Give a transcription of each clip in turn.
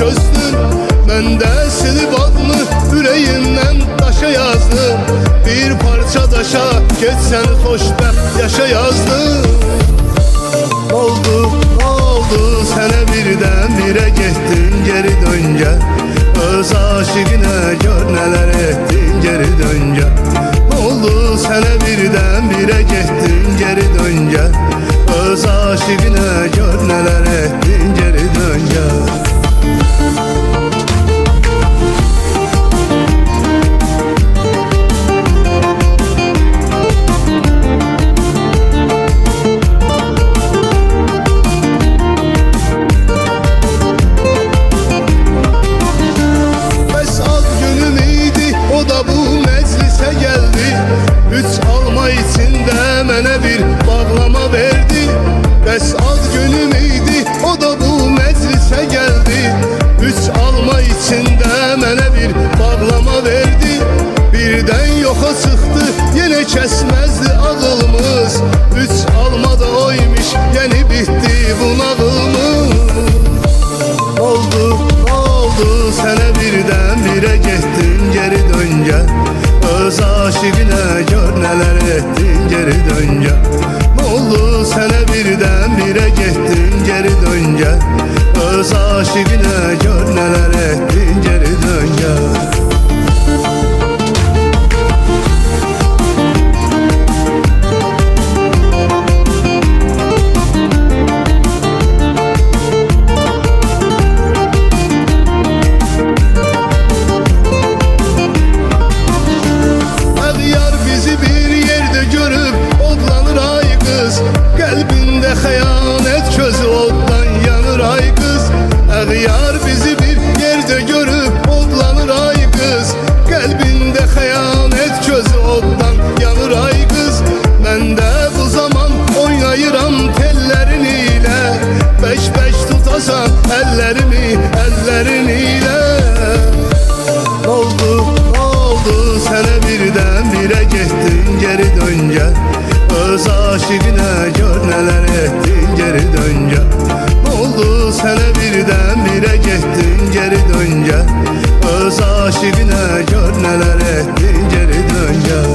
çözdün. Ben de silip adını yüreğimden taşa yazdım. Bir parça taşa geçsen hoşbəxt yaşa yazdım. Oldu sənə birdən-birə getdin geri dön gəl. Öz aşiqinə gör nələr etdin geri dön gəl. Oldu sənə birdən-birə getdin geri dön gəl. Öz aşiqinə gör nələr etdin geri dön gəl. Mənə bir bağlama verdi. Bəs ad günüm idi, o da bu məclisə gəldi. 3 alma içində mənə bir bağlama verdi. Birdən yoxa çıxdı, yenə kəsməzdi ağılımız. 3 alma da oymuş, yeni bitdi bu nağılımız. Oldu sənə birdən-birə getdin geri dön gəl. Öz aşiqinə gör nələr etdin geri dön gəl. Oldu sənə birdən-birə getdin geri dön gəl. Öz aşiqinə gör nələr etdin geri dön gəl. Xəyanət közü oddan yanır ay qız. Əğyar bizi bir yerdə görüb odlanır ay qız. Qəlbində xəyanət közü oddan yanır ay qız. Mən də bu zaman oynayıram tellərin ilə. Beş tutasan əllərimi ilə. Oldu sənə birdən-birə getdin geri dön gəl. Öz aşiqinə gör nələr etdin geri dön gəl. Oldu sənə birdən-birə getdin geri dön gəl. Öz aşiqinə gör nələr etdin geri dön gəl.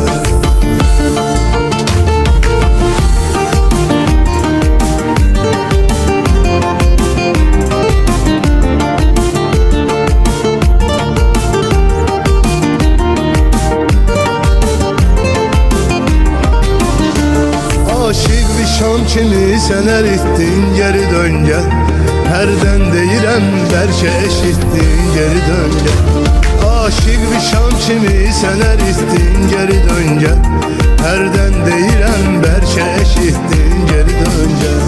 Aşık bir şam kimi sən əritdin geri dön gəl. Hərdən deyirəm bəlkə eşitdin geri dön gəl. Aşık bir şam kimi sən əritdin geri dön gəl. Hərdən deyirəm bəlkə eşitdin geri dön gəl.